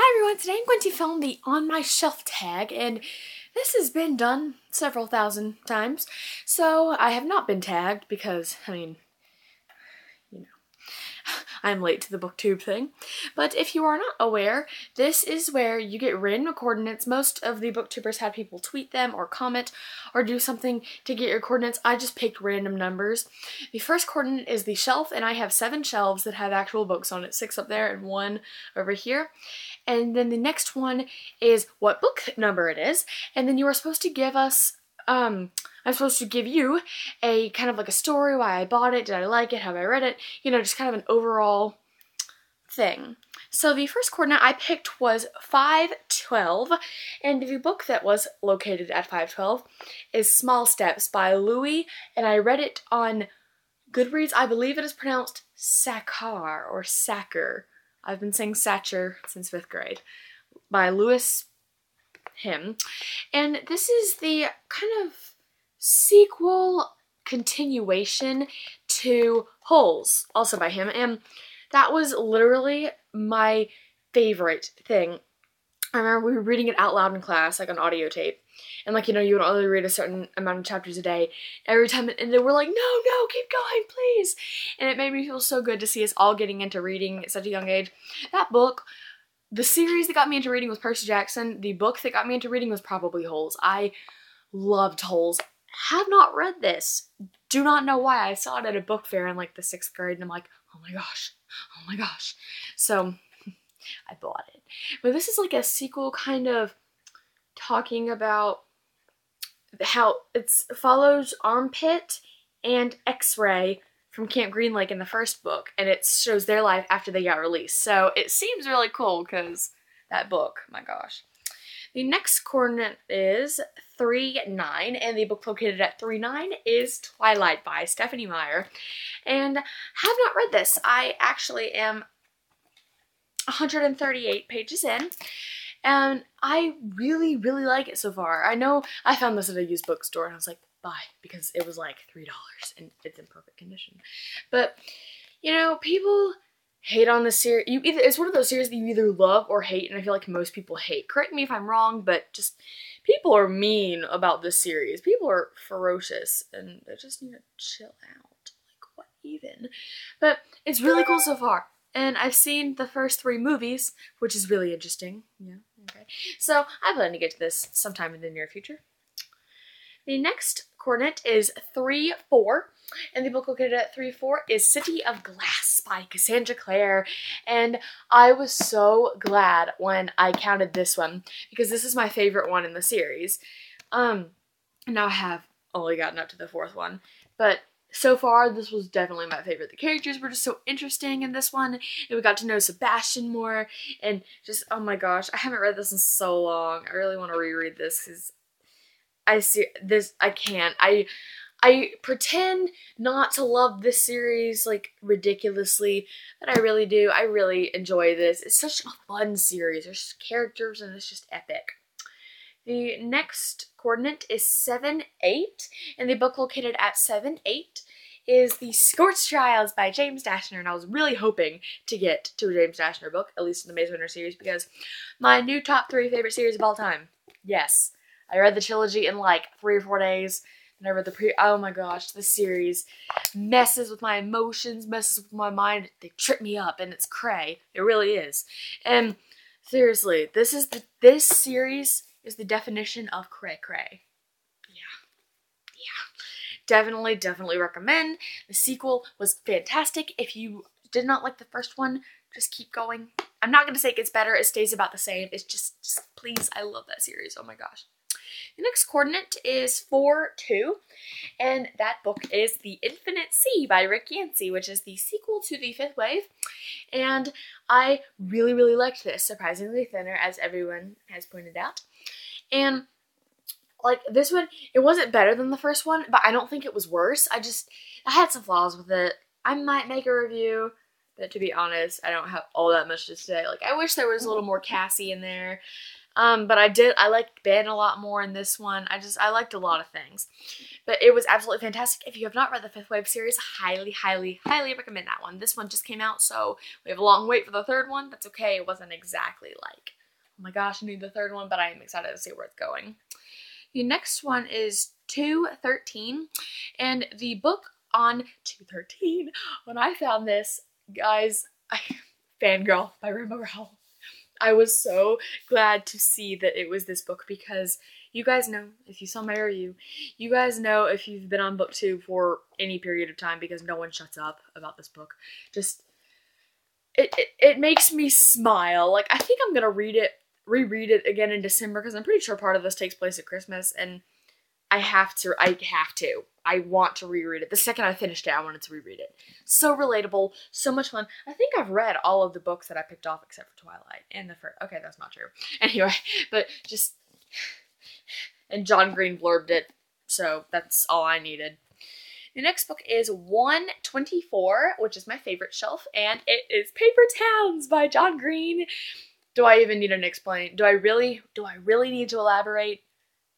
Hi everyone, today I'm going to film the On My Shelf tag, and this has been done several thousand times, so I have not been tagged because, I'm late to the booktube thing. But if you are not aware, this is where you get random coordinates. Most of the booktubers have people tweet them or comment or do something to get your coordinates. I just picked random numbers. The first coordinate is the shelf, and I have 7 shelves that have actual books on it. 6 up there and 1 over here. And then the next one is what book number it is, and then you are supposed to give us I'm supposed to give you a kind of like a story, why I bought it, did I like it, have I read it, just kind of an overall thing. So the first coordinate I picked was 512, and the book that was located at 512 is Small Steps by Louis, and I read it on Goodreads. I believe it is pronounced Sackar or Sacker. I've been saying Satcher since 5th grade. By Louis him. And this is the kind of sequel continuation to Holes, also by him, and that was literally my favorite thing. I remember we were reading it out loud in class, like on audio tape, and you would only read a certain amount of chapters a day. Every time and they were like, no, keep going, please. And it made me feel so good to see us all getting into reading at such a young age. That book, the series that got me into reading was Percy Jackson. The book that got me into reading was probably Holes. I loved Holes. Have not read this. Do not know why. I saw it at a book fair in like the 6th grade and I'm like, oh my gosh. So I bought it. But this is like a sequel kind of talking about how it follows Armpit and X-Ray from Camp Green Lake in the first book, and it shows their life after they got released. So it seems really cool because that book, my gosh. The next coordinate is 39, and the book located at 39 is Twilight by Stephenie Meyer. And have not read this. I actually am 138 pages in, and I really like it so far. I know I found this at a used bookstore, and I was like, buy, because it was like $3 and it's in perfect condition. But people hate on this series. It's one of those series that you either love or hate, and I feel like most people hate. Correct me if I'm wrong, but just people are mean about this series. People are ferocious, and they just need to chill out. Like, what even? But it's really cool so far. And I've seen the first 3 movies, which is really interesting. Yeah, okay. So I plan to get to this sometime in the near future. The next coordinate is 3-4, and the book located at 3-4 is City of Glass by Cassandra Clare, and I was so glad when I counted this one, because this is my favorite one in the series. Now I have only gotten up to the 4th one, but so far this was definitely my favorite. The characters were just so interesting in this one, and we got to know Sebastian more, and just, oh my gosh, I haven't read this in so long. I really want to reread this, because I can't. I pretend not to love this series like ridiculously, but I really do. I really enjoy this. It's such a fun series. There's characters and it's just epic. The next coordinate is 7-8, and the book located at 7-8 is The Scorched Trials by James Dashner, and I was really hoping to get to a James Dashner book, at least in the Maze Runner series, because my new top 3 favorite series of all time. Yes. I read the trilogy in like 3 or 4 days, and I read oh my gosh, this series messes with my emotions, messes with my mind. They trip me up, and it's cray. It really is. And seriously, this series is the definition of cray. Yeah. Definitely recommend. The sequel was fantastic. If you did not like the first one, just keep going. I'm not going to say it gets better. It stays about the same. It's just please, I love that series. Oh my gosh. The next coordinate is 4-2, and that book is The Infinite Sea by Rick Yancey, which is the sequel to The Fifth Wave, and I really liked this. Surprisingly thinner, as everyone has pointed out, and like this one, it wasn't better than the first one, but I don't think it was worse. I had some flaws with it. I might make a review, but to be honest, I don't have all that much to say. Like, I wish there was a little more Cassie in there. But I liked Ben a lot more in this one. I liked a lot of things. But it was absolutely fantastic. If you have not read the Fifth Wave series, highly, highly, highly recommend that one. This one just came out, so we have a long wait for the third one. That's okay. It wasn't exactly like, oh my gosh, I need the third one, but I am excited to see where it's going. The next one is 213, and the book on 213, when I found this, guys, Fangirl by Rainbow Rowell. I was so glad to see that it was this book because you guys know, if you saw my review, you guys know if you've been on BookTube for any period of time because no one shuts up about this book. Just, it makes me smile. Like, I think I'm gonna reread it again in December because I'm pretty sure part of this takes place at Christmas and I have to. I want to reread it. The second I finished it, I wanted to reread it. So relatable, so much fun. I think I've read all of the books that I picked off except for Twilight and the first. Okay, that's not true. Anyway, but just, and John Green blurbed it, so that's all I needed. The next book is 124, which is my favorite shelf, and it is Paper Towns by John Green. Do I even need to explain? Do I really need to elaborate?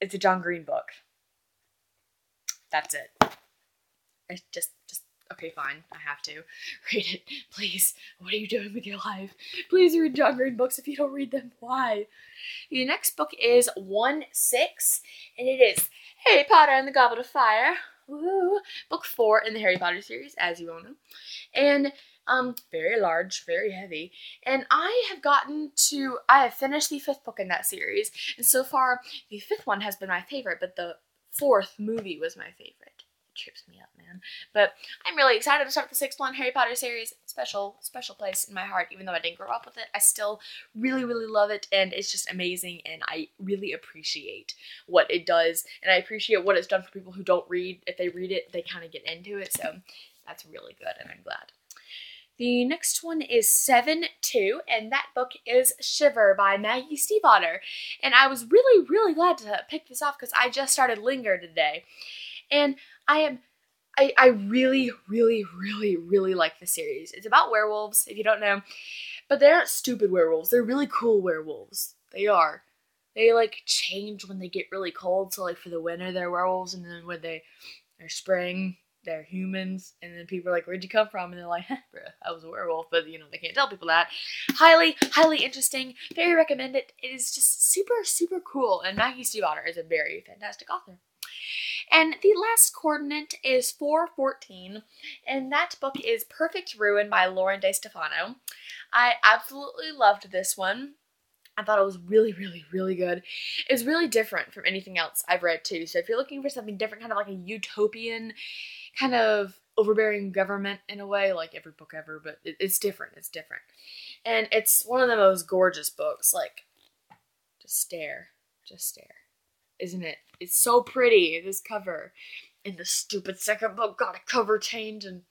It's a John Green book. That's it. It's just, okay, fine. I have to. Read it. Please. What are you doing with your life? Please read John Green books. If you don't read them, why? The next book is 1/6, and it is Harry Potter and the Goblet of Fire. Woo! Book 4 in the Harry Potter series, as you all know. And, very large, very heavy. And I have finished the 5th book in that series. And so far, the 5th one has been my favorite, but the 4th movie was my favorite. It trips me up, man. But I'm really excited to start the 6th one, Harry Potter series. Special place in my heart. Even though I didn't grow up with it, I still really, really love it, and it's just amazing, and I really appreciate what it does, and I appreciate what it's done for people who don't read. If they read it, they kind of get into it, so that's really good, and I'm glad. The next one is 7-2, and that book is Shiver by Maggie Stiefvater. And I was really, really glad to pick this off because I just started Linger today. And I really, really, really, really like the series. It's about werewolves, if you don't know. But they're not stupid werewolves. They're really cool werewolves. They are. They, like, change when they get really cold. So, like, for the winter, they're werewolves. And then when they're spring, they're humans, and then people are like, where'd you come from? And they're like, bruh, I was a werewolf, but, you know, they can't tell people that. Highly, highly interesting. Very recommend it. It is just super, super cool, and Maggie Stiefvater is a very fantastic author. And the last coordinate is 414, and that book is Perfect Ruin by Lauren DeStefano. I absolutely loved this one. I thought it was really, really, really good. It's really different from anything else I've read, too. So if you're looking for something different, kind of like a utopian, kind of overbearing government in a way, like every book ever, but it's different. It's different. And it's one of the most gorgeous books. Like, just stare. Just stare. Isn't it? It's so pretty, this cover. And the stupid second book got a cover change, and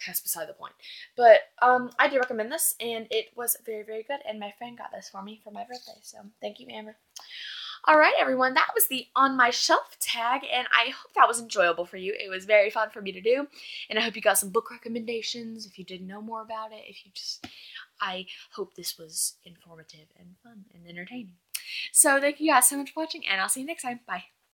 that's beside the point. But I do recommend this, and it was very, very good, and my friend got this for me for my birthday, so thank you, Amber. Alright, everyone, that was the On My Shelf tag, and I hope that was enjoyable for you. It was very fun for me to do, and I hope you got some book recommendations if you didn't know more about it. I hope this was informative and fun and entertaining. So thank you guys so much for watching, and I'll see you next time. Bye.